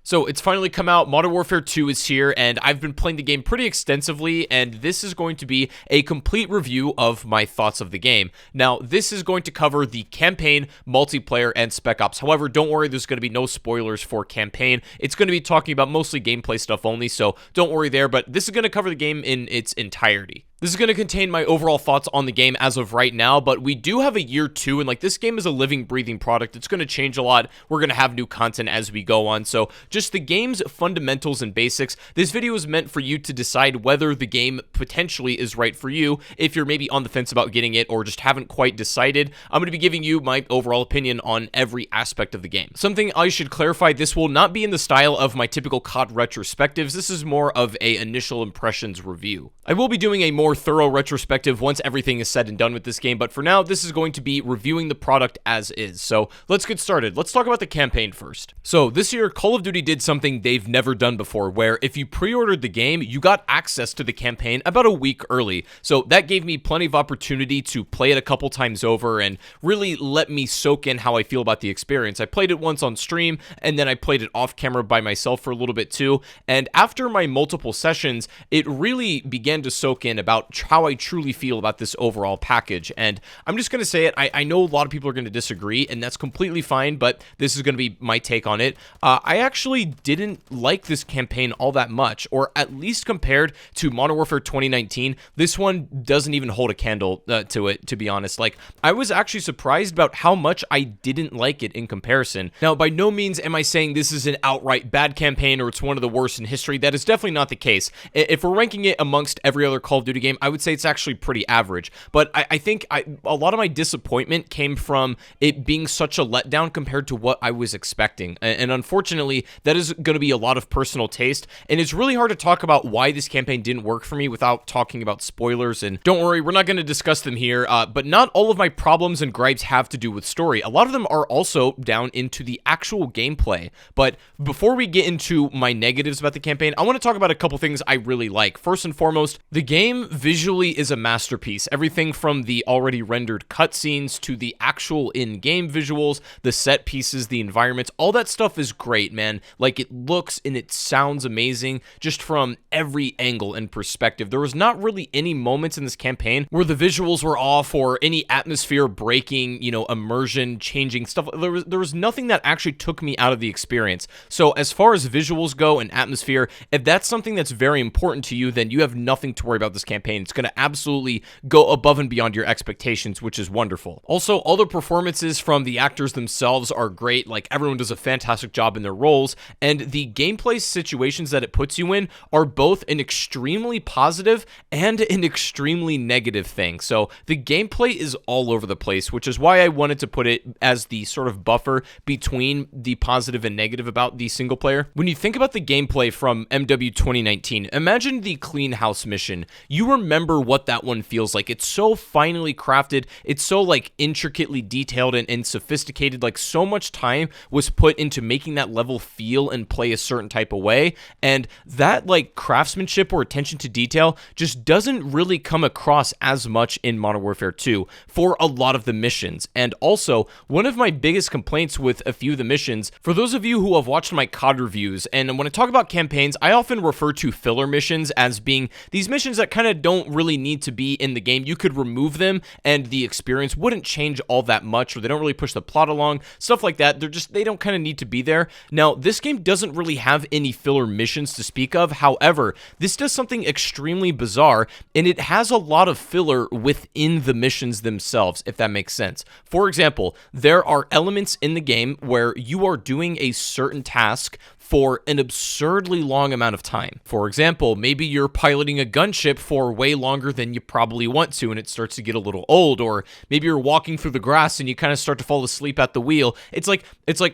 So it's finally come out, Modern Warfare 2 is here, and I've been playing the game pretty extensively, and this is going to be a complete review of my thoughts of the game. Now, this is going to cover the campaign, multiplayer, and Spec Ops. However, don't worry, there's going to be no spoilers for campaign. It's going to be talking about mostly gameplay stuff only, so don't worry there, but this is going to cover the game in its entirety. This is going to contain my overall thoughts on the game as of right now, but we do have a year 2, and like this game is a living, breathing product. It's going to change a lot. We're going to have new content as we go on. So just the game's fundamentals and basics. This video is meant for you to decide whether the game potentially is right for you, if you're maybe on the fence about getting it or just haven't quite decided. I'm going to be giving you my overall opinion on every aspect of the game. Something I should clarify, this will not be in the style of my typical COD retrospectives. This is more of a initial impressions review. I will be doing a more thorough retrospective once everything is said and done with this game, but for now, this is going to be reviewing the product as is. So let's get started. Let's talk about the campaign first. So this year, Call of Duty did something they've never done before, where if you pre-ordered the game, you got access to the campaign about a week early. So that gave me plenty of opportunity to play it a couple times over and really let me soak in how I feel about the experience. I played it once on stream, and then I played it off camera by myself for a little bit too, and after my multiple sessions, it really began to soak in about how I truly feel about this overall package. And I'm just going to say it, I know a lot of people are going to disagree, and that's completely fine, but this is going to be my take on it. I actually didn't like this campaign all that much, or at least compared to Modern Warfare 2019, this one doesn't even hold a candle to it, to be honest. Like, I was actually surprised about how much I didn't like it in comparison. Now, by no means am I saying this is an outright bad campaign or it's one of the worst in history. That is definitely not the case. If we're ranking it amongst every other Call of Duty game, I would say it's actually pretty average, but I think a lot of my disappointment came from it being such a letdown compared to what I was expecting, and unfortunately, that is going to be a lot of personal taste, and it's really hard to talk about why this campaign didn't work for me without talking about spoilers, and don't worry, we're not going to discuss them here, but not all of my problems and gripes have to do with story. A lot of them are also down into the actual gameplay, but before we get into my negatives about the campaign, I want to talk about a couple things I really like. First and foremost, the game visually is a masterpiece. Everything from the already rendered cutscenes to the actual in-game visuals, the set pieces, the environments, all that stuff is great, man. Like, it looks and it sounds amazing just from every angle and perspective. There was not really any moments in this campaign where the visuals were off or any atmosphere breaking, immersion changing stuff. There was nothing that actually took me out of the experience. So as far as visuals go and atmosphere, if that's something that's very important to you, then you have nothing to worry about this campaign. It's going to absolutely go above and beyond your expectations, which is wonderful. Also, all the performances from the actors themselves are great. Like, everyone does a fantastic job in their roles, and the gameplay situations that it puts you in are both an extremely positive and an extremely negative thing. So the gameplay is all over the place, which is why I wanted to put it as the sort of buffer between the positive and negative about the single player. When you think about the gameplay from MW 2019, imagine the clean house mission. You remember what that one feels like. It's so finely crafted. It's so like intricately detailed and sophisticated. Like, so much time was put into making that level feel and play a certain type of way. And that like craftsmanship or attention to detail just doesn't really come across as much in Modern Warfare 2 for a lot of the missions. And also, one of my biggest complaints with a few of the missions, for those of you who have watched my COD reviews, and when I talk about campaigns, I often refer to filler missions as being these missions that kind of don't really need to be in the game. You could remove them and the experience wouldn't change all that much, or they don't really push the plot along, stuff like that. They don't kind of need to be there. Now, this game doesn't really have any filler missions to speak of. However, this does something extremely bizarre, and it has a lot of filler within the missions themselves, if that makes sense. For example, there are elements in the game where you are doing a certain task for an absurdly long amount of time. For example, maybe you're piloting a gunship for way longer than you probably want to, and it starts to get a little old, or maybe you're walking through the grass and you kind of start to fall asleep at the wheel. It's like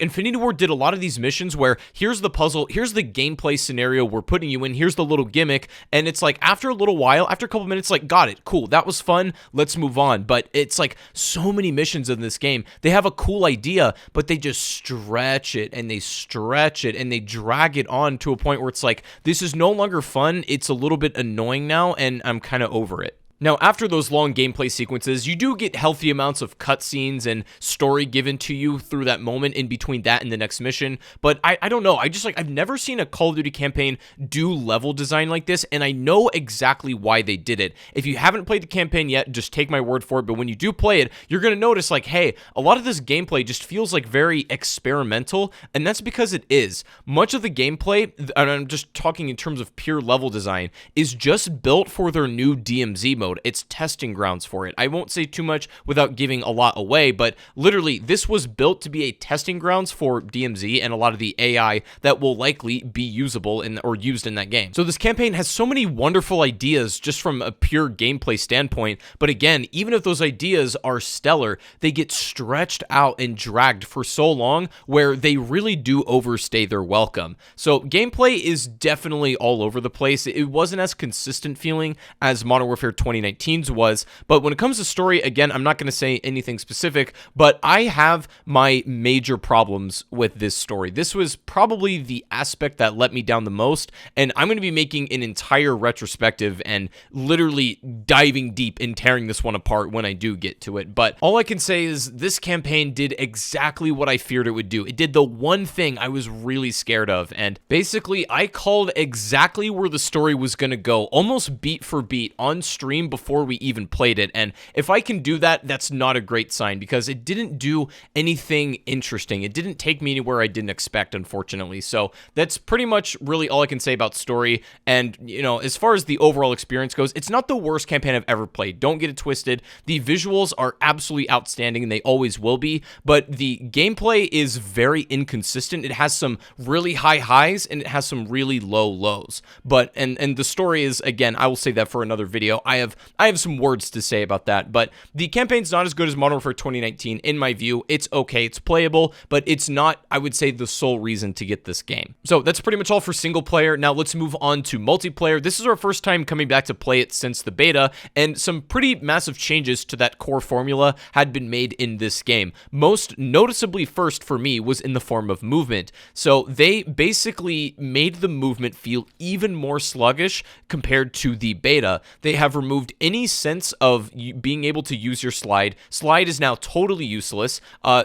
Infinity Ward did a lot of these missions where here's the puzzle, here's the gameplay scenario we're putting you in, here's the little gimmick, and it's like after a little while, after a couple minutes, like, got it, cool, that was fun, let's move on. But it's like so many missions in this game, they have a cool idea, but they just stretch it and they stretch it and they drag it on to a point where it's like, this is no longer fun, it's a little bit annoying now, and I'm kind of over it. Now, after those long gameplay sequences, you do get healthy amounts of cutscenes and story given to you through that moment in between that and the next mission, but I don't know, I've never seen a Call of Duty campaign do level design like this, and I know exactly why they did it. If you haven't played the campaign yet, just take my word for it, but when you do play it, you're going to notice, like, hey, a lot of this gameplay just feels like very experimental, and that's because it is. Much of the gameplay, and I'm just talking in terms of pure level design, is just built for their new DMZ mode. It's testing grounds for it. I won't say too much without giving a lot away, but literally, this was built to be a testing grounds for DMZ and a lot of the AI that will likely be usable or used in that game. So this campaign has so many wonderful ideas just from a pure gameplay standpoint, but again, even if those ideas are stellar, they get stretched out and dragged for so long where they really do overstay their welcome. So gameplay is definitely all over the place. It wasn't as consistent feeling as Modern Warfare 2019's was, but when it comes to story, again, I'm not going to say anything specific, but I have my major problems with this story. This was probably the aspect that let me down the most, and I'm going to be making an entire retrospective and literally diving deep and tearing this one apart when I do get to it. But all I can say is this campaign did exactly what I feared it would do. It did the one thing I was really scared of, and basically I called exactly where the story was going to go, almost beat for beat on stream before we even played it. And if I can do that, that's not a great sign, because it didn't do anything interesting. It didn't take me anywhere I didn't expect, unfortunately. So that's pretty much really all I can say about story. And, you know, as far as the overall experience goes, it's not the worst campaign I've ever played. Don't get it twisted. The visuals are absolutely outstanding, and they always will be, but the gameplay is very inconsistent. It has some really high highs, and it has some really low lows. But, and the story is, again, I will say that for another video. I have some words to say about that, but the campaign's not as good as Modern Warfare 2019, in my view. It's okay, it's playable, but it's not, I would say, the sole reason to get this game. So that's pretty much all for single player. Now let's move on to multiplayer. This is our first time coming back to play it since the beta, and some pretty massive changes to that core formula had been made in this game. Most noticeably first for me was in the form of movement. So they basically made the movement feel even more sluggish compared to the beta. They have removed any sense of being able to use your slide. Slide is now totally useless.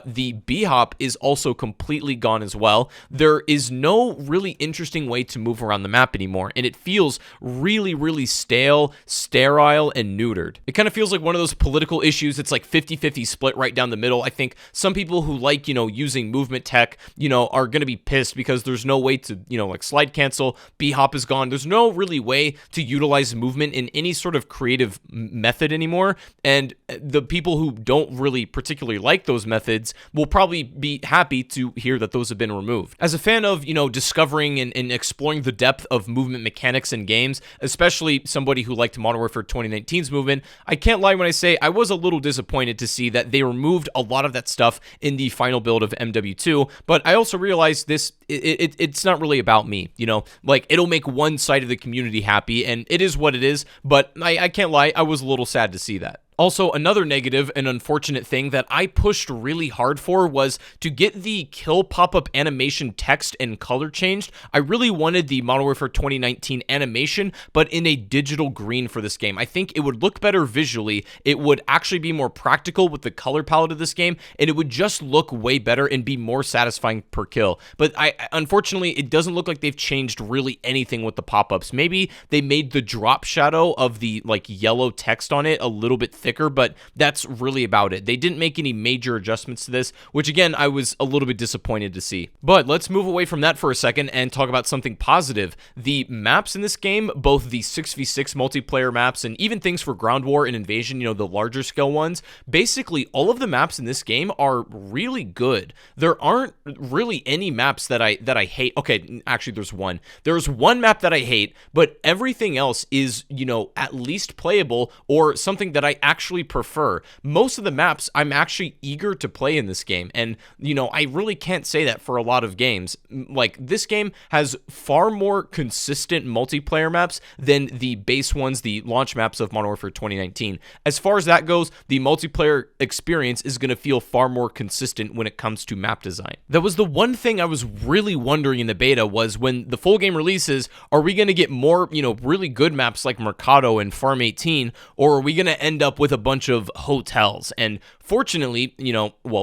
The B-hop is also completely gone as well. There is no really interesting way to move around the map anymore, and it feels really, really stale, sterile, and neutered. It kind of feels like one of those political issues. It's like 50-50 split right down the middle. I think some people who like, you know, using movement tech, you know, are going to be pissed because there's no way to, you know, like slide cancel, B-hop is gone. There's no really way to utilize movement in any sort of creative method anymore, and the people who don't really particularly like those methods will probably be happy to hear that those have been removed. As a fan of, you know, discovering and exploring the depth of movement mechanics in games, especially somebody who liked Modern Warfare 2019's movement, I can't lie when I say I was a little disappointed to see that they removed a lot of that stuff in the final build of MW2, but I also realized this, it's not really about me, you know, like it'll make one side of the community happy, and it is what it is, but I can't lie, I was a little sad to see that. Also, another negative and unfortunate thing that I pushed really hard for was to get the kill pop-up animation text and color changed. I really wanted the Modern Warfare 2019 animation, but in a digital green for this game. I think it would look better visually, it would actually be more practical with the color palette of this game, and it would just look way better and be more satisfying per kill. But unfortunately, it doesn't look like they've changed really anything with the pop-ups. Maybe they made the drop shadow of the like yellow text on it a little bit thicker, but that's really about it. They didn't make any major adjustments to this, which again, I was a little bit disappointed to see. But let's move away from that for a second and talk about something positive. The maps in this game, both the 6v6 multiplayer maps and even things for ground war and invasion, you know, the larger scale ones, basically all of the maps in this game are really good. There aren't really any maps that I hate. Okay, actually there's one. There's one map that I hate, but everything else is, you know, at least playable or something that I actually actually prefer. Most of the maps I'm actually eager to play in this game, and I really can't say that for a lot of games. Like, this game has far more consistent multiplayer maps than the base ones, the launch maps of Modern Warfare 2019. As far as that goes, the multiplayer experience is going to feel far more consistent when it comes to map design. That was the one thing I was really wondering in the beta, was when the full game releases, are we going to get more, really good maps like Mercado and Farm 18, or are we going to end up with a bunch of hotels? And fortunately,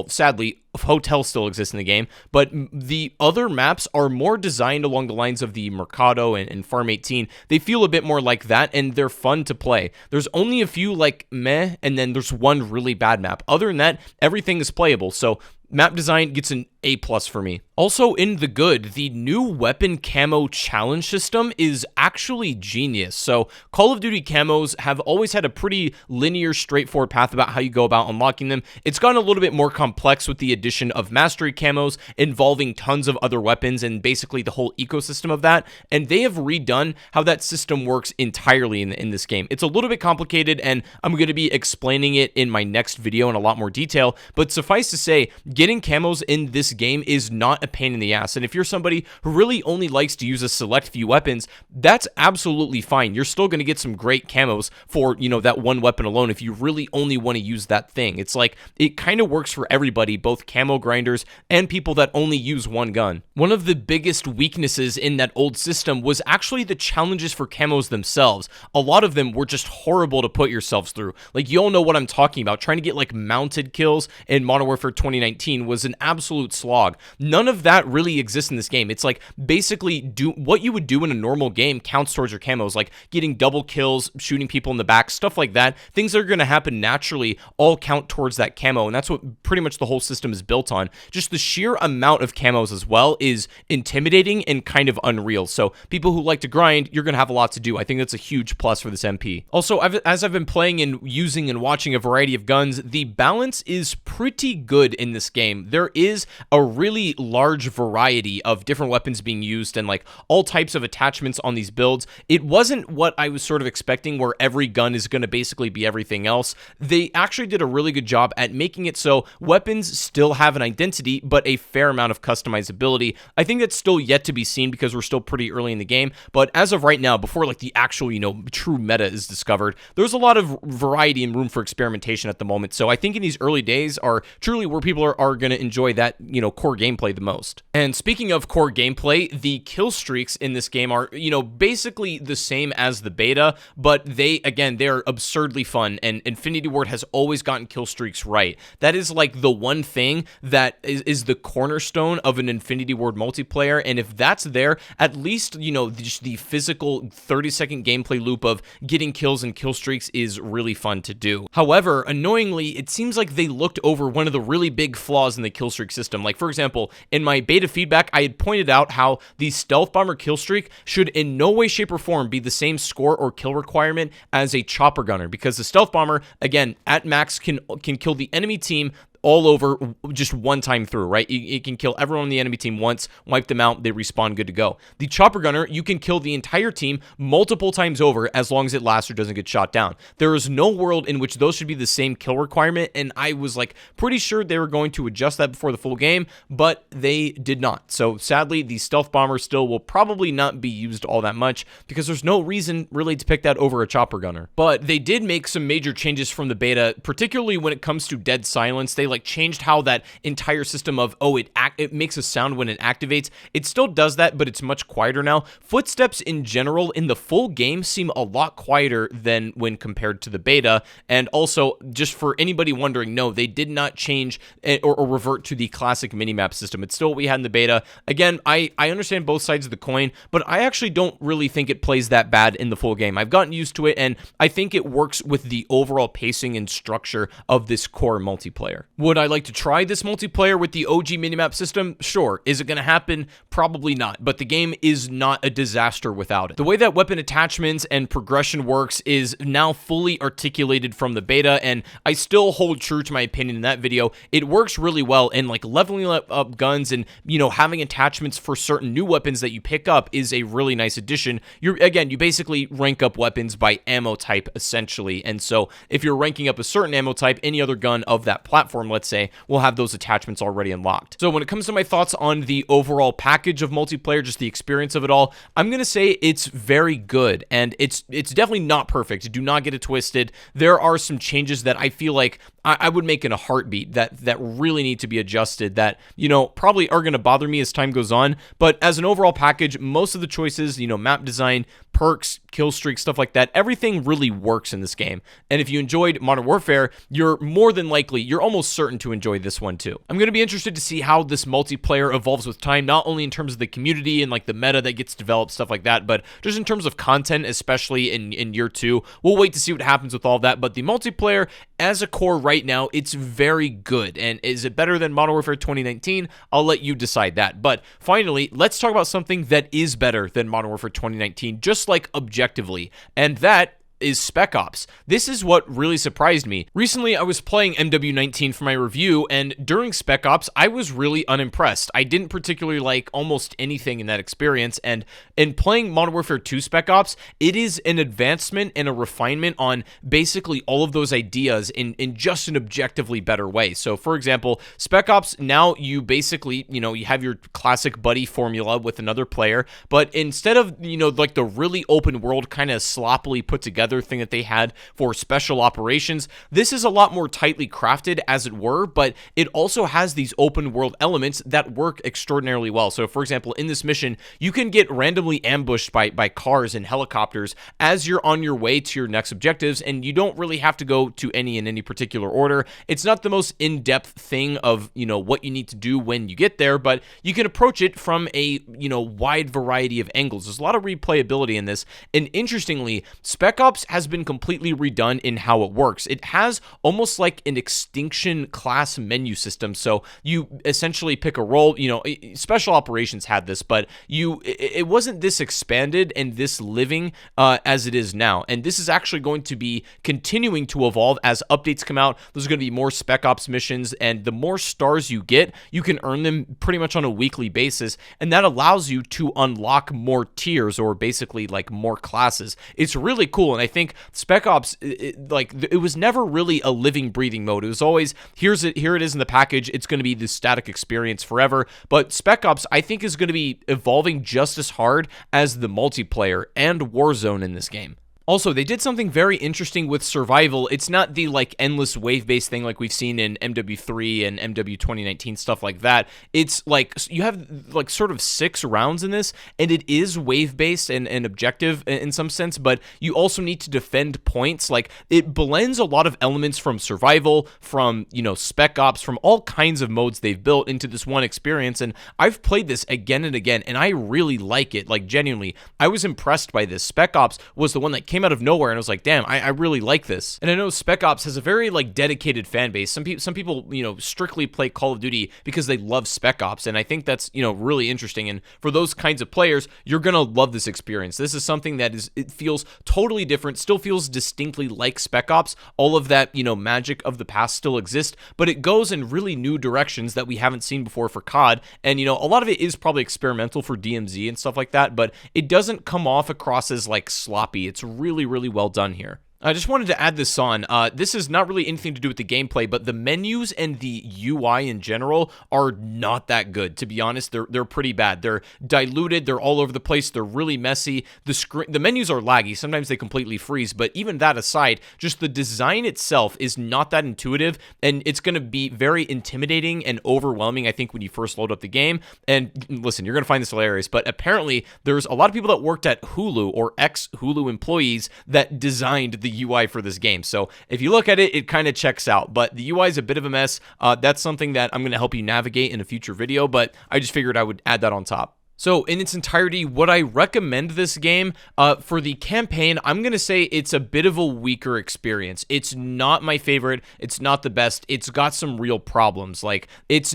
sadly, hotels still exist in the game, but the other maps are more designed along the lines of the Mercado and Farm 18. They feel a bit more like that, and they're fun to play. There's only a few like meh, and then there's one really bad map. Other than that, everything is playable, so map design gets an A+ for me. Also, in the good, the new weapon camo challenge system is actually genius. So Call of Duty camos have always had a pretty linear, straightforward path about how you go about unlocking them. It's gotten a little bit more complex with the addition of mastery camos involving tons of other weapons and basically the whole ecosystem of that. And they have redone how that system works entirely in this game. It's a little bit complicated, and I'm going to be explaining it in my next video in a lot more detail. But suffice to say, getting camos in this game is not a pain in the ass. And if you're somebody who really only likes to use a select few weapons, that's absolutely fine. You're still going to get some great camos for, that one weapon alone if you really only want to use that thing. It's like, it kind of works for everybody, both camo grinders and people that only use one gun. One of the biggest weaknesses in that old system was actually the challenges for camos themselves. A lot of them were just horrible to put yourselves through. Like, you all know what I'm talking about. Trying to get like mounted kills in Modern Warfare 2019 was an absolute slog. None of that really exists in this game. It's like, basically, do what you would do in a normal game counts towards your camos, like getting double kills, shooting people in the back, stuff like that. Things that are going to happen naturally all count towards that camo, and that's what pretty much the whole system is built on. Just the sheer amount of camos as well is intimidating and kind of unreal. So people who like to grind, you're going to have a lot to do. I think that's a huge plus for this MP. Also, as I've been playing and using and watching a variety of guns, the balance is pretty good in this game. There is a really large variety of different weapons being used and like all types of attachments on these builds. It wasn't what I was sort of expecting, where every gun is going to basically be everything else. They actually did a really good job at making it so weapons still have an identity, but a fair amount of customizability. I think that's still yet to be seen because we're still pretty early in the game, but as of right now, before like the actual, true meta is discovered, there's a lot of variety and room for experimentation at the moment. So I think in these early days are truly where people are going to enjoy that, core gameplay the most. And speaking of core gameplay, the kill streaks in this game are, basically the same as the beta, but they're absurdly fun, and Infinity Ward has always gotten kill streaks right. That is like the one thing that is the cornerstone of an Infinity Ward multiplayer, and if that's there, at least, just the physical 30-second gameplay loop of getting kills and kill streaks is really fun to do. However, annoyingly, it seems like they looked over one of the really big flaws in the kill streak system. Like, for example, in my beta feedback, I had pointed out how the Stealth Bomber kill streak should in no way, shape, or form be the same score or kill requirement as a Chopper Gunner, because the Stealth Bomber, again, at max can kill the enemy team all over just one time through, right? It can kill everyone on the enemy team once, wipe them out, they respawn good to go. The Chopper Gunner, you can kill the entire team multiple times over as long as it lasts or doesn't get shot down. There is no world in which those should be the same kill requirement, and I was like pretty sure they were going to adjust that before the full game, but they did not. So sadly, the Stealth Bomber still will probably not be used all that much because there's no reason really to pick that over a Chopper Gunner. But they did make some major changes from the beta, particularly when it comes to Dead Silence. They changed how that entire system of, it makes a sound when it activates. It still does that, but it's much quieter now. Footsteps in general in the full game seem a lot quieter than when compared to the beta. And also, just for anybody wondering, no, they did not change or revert to the classic minimap system. It's still what we had in the beta. Again, I understand both sides of the coin, but I actually don't really think it plays that bad in the full game. I've gotten used to it, and I think it works with the overall pacing and structure of this core multiplayer. Would I like to try this multiplayer with the OG minimap system? Sure. Is it going to happen? Probably not, but the game is not a disaster without it. The way that weapon attachments and progression works is now fully articulated from the beta, and I still hold true to my opinion in that video. It works really well, and like leveling up guns and, you know, having attachments for certain new weapons that you pick up is a really nice addition. You basically rank up weapons by ammo type, essentially, and so if you're ranking up a certain ammo type, any other gun of that platform, let's say, will have those attachments already unlocked. So when it comes to my thoughts on the overall package of multiplayer, just the experience of it all, I'm going to say it's very good, and it's definitely not perfect. Do not get it twisted. There are some changes that I feel like I would make in a heartbeat that really need to be adjusted, that, you know, probably are going to bother me as time goes on, but as an overall package, most of the choices, you know, map design, perks, kill streaks, stuff like that, everything really works in this game. And if you enjoyed Modern Warfare, you're more than likely, you're almost certain to enjoy this one too. I'm going to be interested to see how this multiplayer evolves with time, not only in terms of the community and like the meta that gets developed, stuff like that, but just in terms of content, especially in year 2. We'll wait to see what happens with all that, but the multiplayer as a core right now, it's very good. And is it better than Modern Warfare 2019? I'll let you decide that. But finally, let's talk about something that is better than Modern Warfare 2019, just like objectively, and that is Spec Ops. This is what really surprised me. Recently, I was playing MW19 for my review, and during Spec Ops, I was really unimpressed. I didn't particularly like almost anything in that experience, and in playing Modern Warfare 2 Spec Ops, it is an advancement and a refinement on basically all of those ideas in just an objectively better way. So, for example, Spec Ops, now you basically, you know, you have your classic buddy formula with another player, but instead of, you know, like the really open world kind of sloppily put together thing that they had for special operations, this is a lot more tightly crafted, as it were, but it also has these open world elements that work extraordinarily well. So for example, in this mission, you can get randomly ambushed by cars and helicopters as you're on your way to your next objectives, and you don't really have to go to any in any particular order. It's not the most in-depth thing of, you know, what you need to do when you get there, but you can approach it from a, you know, wide variety of angles. There's a lot of replayability in this, and interestingly, Spec Ops has been completely redone in how it works. It has almost like an extinction class menu system. So you essentially pick a role, you know, special operations had this, but it wasn't this expanded and this living as it is now. And this is actually going to be continuing to evolve as updates come out. There's going to be more Spec Ops missions, and the more stars you get, you can earn them pretty much on a weekly basis. And that allows you to unlock more tiers, or basically like more classes. It's really cool. And I think Spec Ops, it was never really a living, breathing mode. It was always, here it is in the package. It's going to be this static experience forever. But Spec Ops, I think, is going to be evolving just as hard as the multiplayer and Warzone in this game. Also, they did something very interesting with survival. It's not the like endless wave-based thing like we've seen in MW3 and MW 2019, stuff like that. It's like you have like sort of 6 rounds in this, and it is wave-based and objective in some sense, but you also need to defend points. Like, it blends a lot of elements from survival, from, you know, Spec Ops, from all kinds of modes they've built into this one experience, and I've played this again and again, and I really like it. Like, genuinely, I was impressed by this. Spec Ops was the one that came out of nowhere, and I was like, damn, I really like this. And I know Spec Ops has a very like dedicated fan base. Some people, you know, strictly play Call of Duty because they love Spec Ops, and I think that's, you know, really interesting. And for those kinds of players, you're gonna love this experience. This is something that it feels totally different, still feels distinctly like Spec Ops. All of that, you know, magic of the past still exists, but it goes in really new directions that we haven't seen before for COD. And, you know, a lot of it is probably experimental for DMZ and stuff like that, but it doesn't come off across as like sloppy. It's really well done here. I just wanted to add this on. This is not really anything to do with the gameplay, but the menus and the UI in general are not that good. To be honest, they're pretty bad. They're diluted. They're all over the place. They're really messy. The menus are laggy. Sometimes they completely freeze. But even that aside, just the design itself is not that intuitive, and it's going to be very intimidating and overwhelming, I think, when you first load up the game. And listen, you're going to find this hilarious, but apparently there's a lot of people that worked at Hulu or ex-Hulu employees that designed the UI for this game. So if you look at it, it kind of checks out, but the UI is a bit of a mess. That's something that I'm going to help you navigate in a future video, but I just figured I would add that on top. So in its entirety, would I recommend this game? For the campaign, I'm going to say it's a bit of a weaker experience. It's not my favorite. It's not the best. It's got some real problems. Like, it's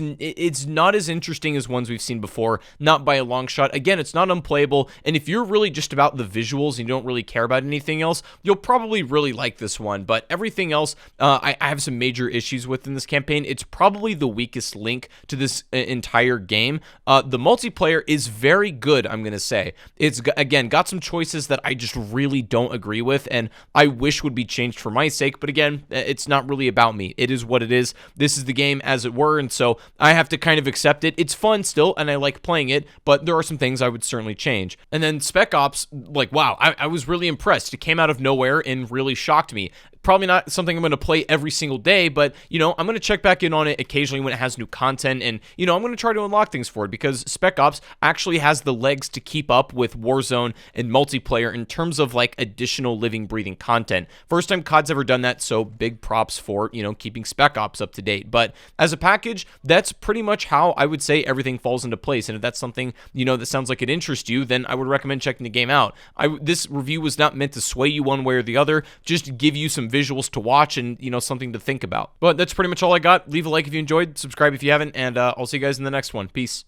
not as interesting as ones we've seen before, not by a long shot. Again, it's not unplayable, and if you're really just about the visuals and you don't really care about anything else, you'll probably really like this one. But everything else, I have some major issues with in this campaign. It's probably the weakest link to this entire game. The multiplayer is very good, I'm going to say. It's, again, got some choices that I just really don't agree with, and I wish would be changed for my sake, but again, it's not really about me. It is what it is. This is the game, as it were, and so I have to kind of accept it. It's fun still, and I like playing it, but there are some things I would certainly change. And then Spec Ops, like, wow, I was really impressed. It came out of nowhere and really shocked me. Probably not something I'm going to play every single day, but, you know, I'm going to check back in on it occasionally when it has new content, and, you know, I'm going to try to unlock things for it, because Spec Ops actually has the legs to keep up with Warzone and multiplayer in terms of, like, additional living, breathing content. First time COD's ever done that, so big props for, you know, keeping Spec Ops up to date. But as a package, that's pretty much how I would say everything falls into place, and if that's something, you know, that sounds like it interests you, then I would recommend checking the game out. This review was not meant to sway you one way or the other, just to give you some visuals to watch and, you know, something to think about. But that's pretty much all I got. Leave a like if you enjoyed, subscribe if you haven't, and I'll see you guys in the next one. Peace.